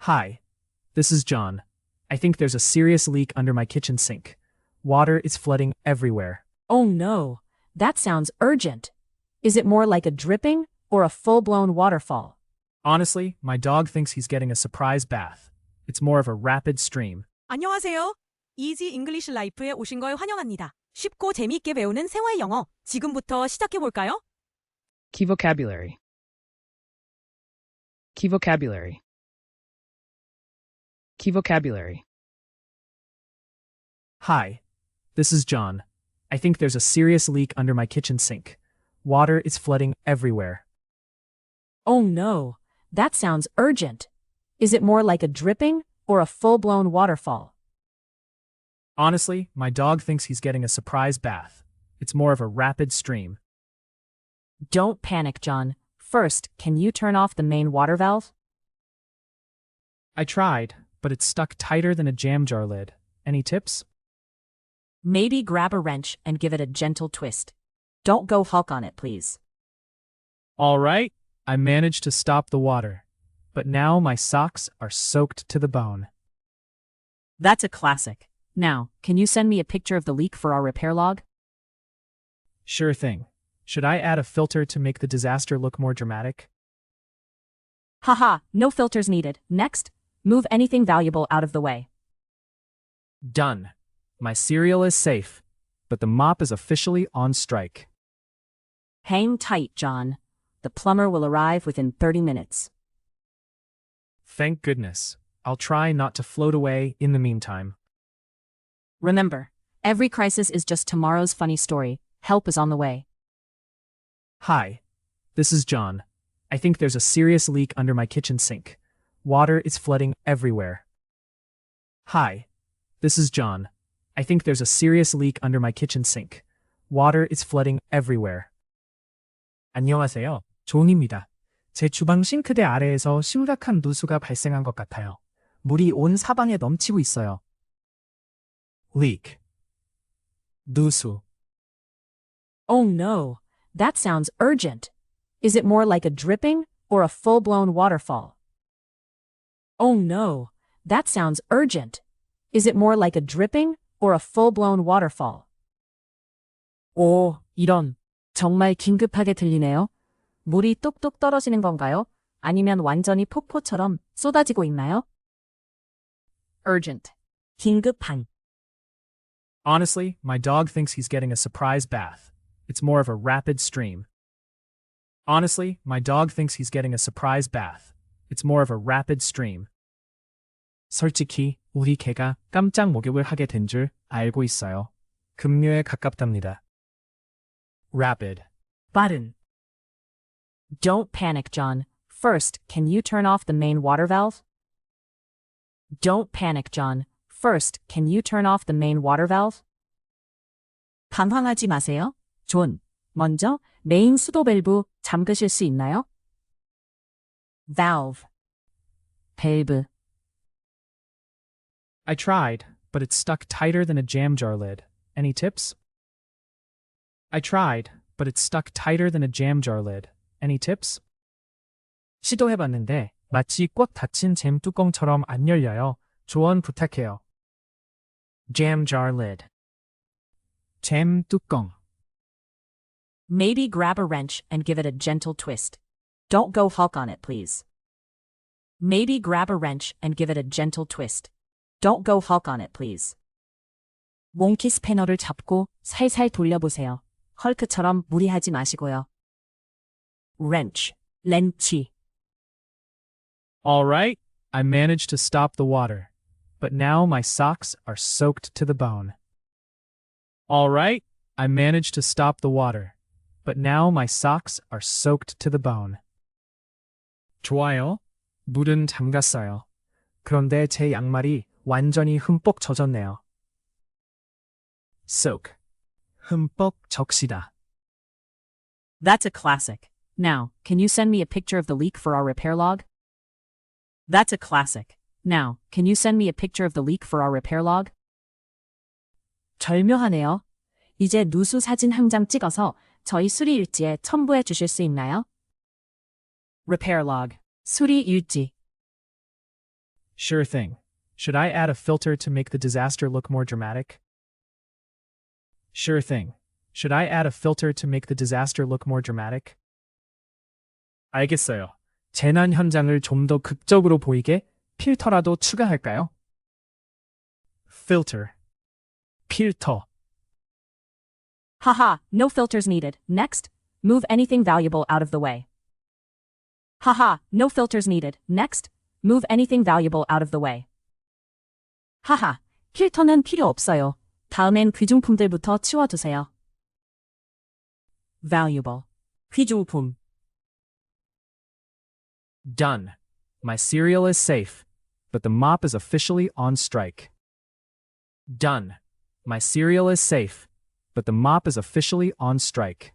Hi, this is John. I think there's a serious leak under my kitchen sink. Water is flooding everywhere. Oh no, that sounds urgent. Is it more like a dripping or a full-blown waterfall? Honestly, my dog thinks he's getting a surprise bath. It's more of a rapid stream. 안녕하세요. 이지 잉글리시 라이프에 오신 걸 환영합니다. 쉽고 재미있게 배우는 생활 영어. 지금부터 시작해 볼까요? Key vocabulary. Key vocabulary. Key vocabulary. Hi, this is John. I think there's a serious leak under my kitchen sink. Water is flooding everywhere. Oh no, that sounds urgent. Is it more like a dripping or a full-blown waterfall? Honestly, my dog thinks he's getting a surprise bath. It's more of a rapid stream. Don't panic, John. First, can you turn off the main water valve? I tried, but it's stuck tighter than a jam jar lid. Any tips? Maybe grab a wrench and give it a gentle twist. Don't go Hulk on it, please. All right, I managed to stop the water, but now my socks are soaked to the bone. That's a classic. Now, can you send me a picture of the leak for our repair log? Sure thing. Should I add a filter to make the disaster look more dramatic? Haha, no filters needed. Next, move anything valuable out of the way. Done. My cereal is safe, but the mop is officially on strike. Hang tight, John. The plumber will arrive within 30 minutes. Thank goodness. I'll try not to float away in the meantime. Remember, every crisis is just tomorrow's funny story. Help is on the way. Hi, this is John. I think there's a serious leak under my kitchen sink. Water is flooding everywhere. Hi, this is John. I think there's a serious leak under my kitchen sink. Water is flooding everywhere. 안녕하세요. 존입니다. 제 주방 싱크대 아래에서 심각한 누수가 발생한 것 같아요. 물이 온 사방에 넘치고 있어요. Leak. 누수. Oh no, that sounds urgent. Is it more like a dripping or a full-blown waterfall? Oh no, that sounds urgent. Is it more like a dripping or a full-blown waterfall? 오, 이런. 정말 긴급하게 들리네요. 물이 뚝뚝 떨어지는 건가요? 아니면 완전히 폭포처럼 쏟아지고 있나요? Urgent. 긴급한. Honestly, my dog thinks he's getting a surprise bath. It's more of a rapid stream. Honestly, my dog thinks he's getting a surprise bath. It's more of a rapid stream. 솔직히 우리 개가 깜짝 목욕을 하게 된 줄 알고 있어요. 급료에 가깝답니다. Rapid. 빠른. Don't panic, John. First, can you turn off the main water valve? Don't panic, John. First, can you turn off the main water valve? 당황하지 마세요. 존, 먼저 메인 수도 밸브 잠그실 수 있나요? Valve. 밸브. I tried, but it's stuck tighter than a jam jar lid. Any tips? I tried, but it's stuck tighter than a jam jar lid. Any tips? 시도해봤는데 마치 꽉 닫힌 잼 뚜껑처럼 안 열려요. 조언 부탁해요. Jam jar lid. 잼 뚜껑. Maybe grab a wrench and give it a gentle twist. Don't go Hulk on it, please. Maybe grab a wrench and give it a gentle twist. Don't go Hulk on it, please. 몽키 스패너를 잡고 살살 돌려보세요. 헐크처럼 무리하지 마시고요. Wrench. 렌치. All right, I managed to stop the water, but now my socks are soaked to the bone. All right, I managed to stop the water, but now my socks are soaked to the bone. 좋아요. 물은 잠갔어요. 그런데 제 양말이 완전히 흠뻑 젖었네요. Soak. 흠뻑 적시다. That's a classic. Now, can you send me a picture of the leak for our repair log? That's a classic. Now, can you send me a picture of the leak for our repair log? 절묘하네요. 이제 누수 사진 한 장 찍어서 저희 수리 일지에 첨부해 주실 수 있나요? Repair log. 수리 일지. Sure thing. Should I add a filter to make the disaster look more dramatic? Sure thing. Should I add a filter to make the disaster look more dramatic? 알겠어요. 재난 현장을 좀 더 극적으로 보이게 필터라도 추가할까요? filter. 필터. Haha, no filters needed. Next, move anything valuable out of the way. Haha, no filters needed. Next, move anything valuable out of the way. 하하, 필터는 필요 없어요. 다음엔 귀중품들부터 치워두세요. valuable, 귀중품. Done. My cereal is safe, but the mop is officially on strike. Done. My cereal is safe, but the mop is officially on strike.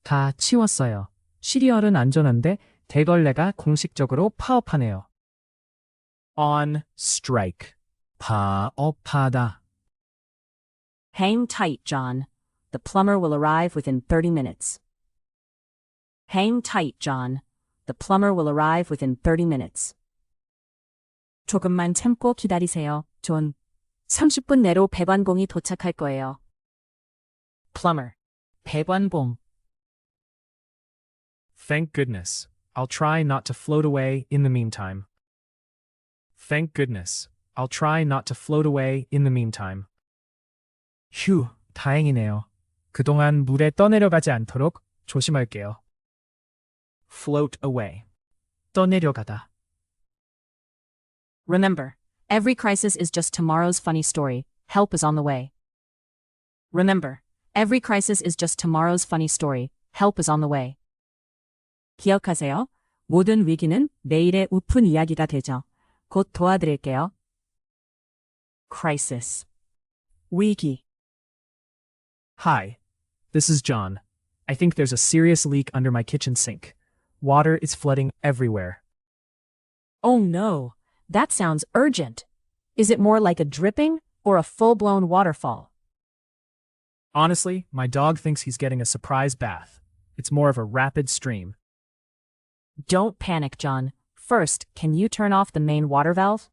다 치웠어요. 시리얼은 안전한데 대걸레가 공식적으로 파업하네요. On strike. 파업하다. Hang tight, John. The plumber will arrive within 30 minutes. Hang tight, John. The plumber will arrive within 30 minutes. 조금만 참고 기다리세요, 존. 30분 내로 배관공이 도착할 거예요. plumber, 배관공. Thank goodness. I'll try not to float away in the meantime. Thank goodness. I'll try not to float away in the meantime. 휴, 다행이네요. 그동안 물에 떠내려가지 않도록 조심할게요. float away. 떠내려가다. Remember, every crisis is just tomorrow's funny story. Help is on the way. Remember, every crisis is just tomorrow's funny story. Help is on the way. 기억하세요. 모든 위기는 내일의 웃픈 이야기가 되죠. 곧 도와드릴게요. crisis. 위기. Hi, this is John. I think there's a serious leak under my kitchen sink. Water is flooding everywhere. Oh no, that sounds urgent. Is it more like a dripping or a full-blown waterfall? Honestly, my dog thinks he's getting a surprise bath. It's more of a rapid stream. Don't panic, John. First, can you turn off the main water valve?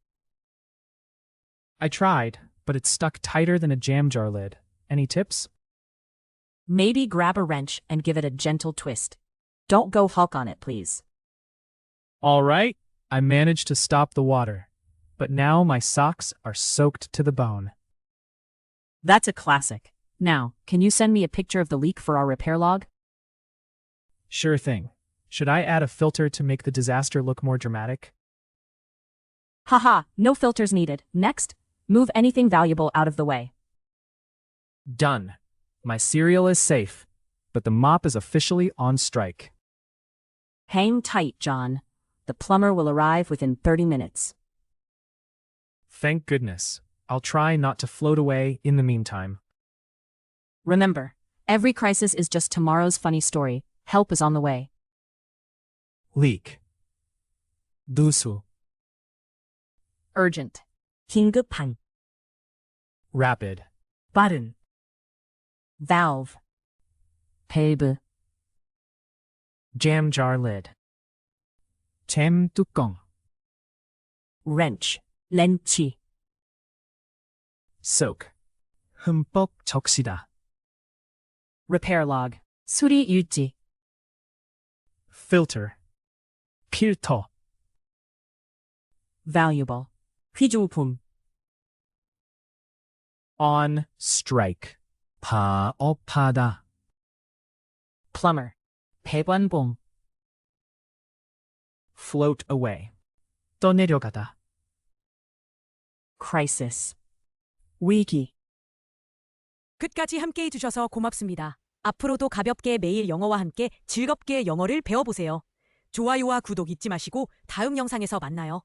I tried, but it's stuck tighter than a jam jar lid. Any tips? Maybe grab a wrench and give it a gentle twist. Don't go Hulk on it, please. All right, I managed to stop the water, but now my socks are soaked to the bone. That's a classic. Now, can you send me a picture of the leak for our repair log? Sure thing. Should I add a filter to make the disaster look more dramatic? Haha, no filters needed. Next, move anything valuable out of the way. Done. My cereal is safe, but the mop is officially on strike. Hang tight, John. The plumber will arrive within 30 minutes. Thank goodness. I'll try not to float away in the meantime. Remember, every crisis is just tomorrow's funny story. Help is on the way. Leak. 누수. Urgent. 긴급한. Rapid. 빠른. Valve. 밸브. Jam jar lid. 잼 뚜껑. wrench. 렌치. soak. 흠뻑 적시다. repair log. 수리 유지. filter. 필터. valuable. 귀중품. on strike. 파업하다. plumber. 배관봉. float away. 떠내려가다. crisis. 위기. 끝까지 함께 해주셔서 고맙습니다. 앞으로도 가볍게 매일 영어와 함께 즐겁게 영어를 배워보세요. 좋아요와 구독 잊지 마시고 다음 영상에서 만나요.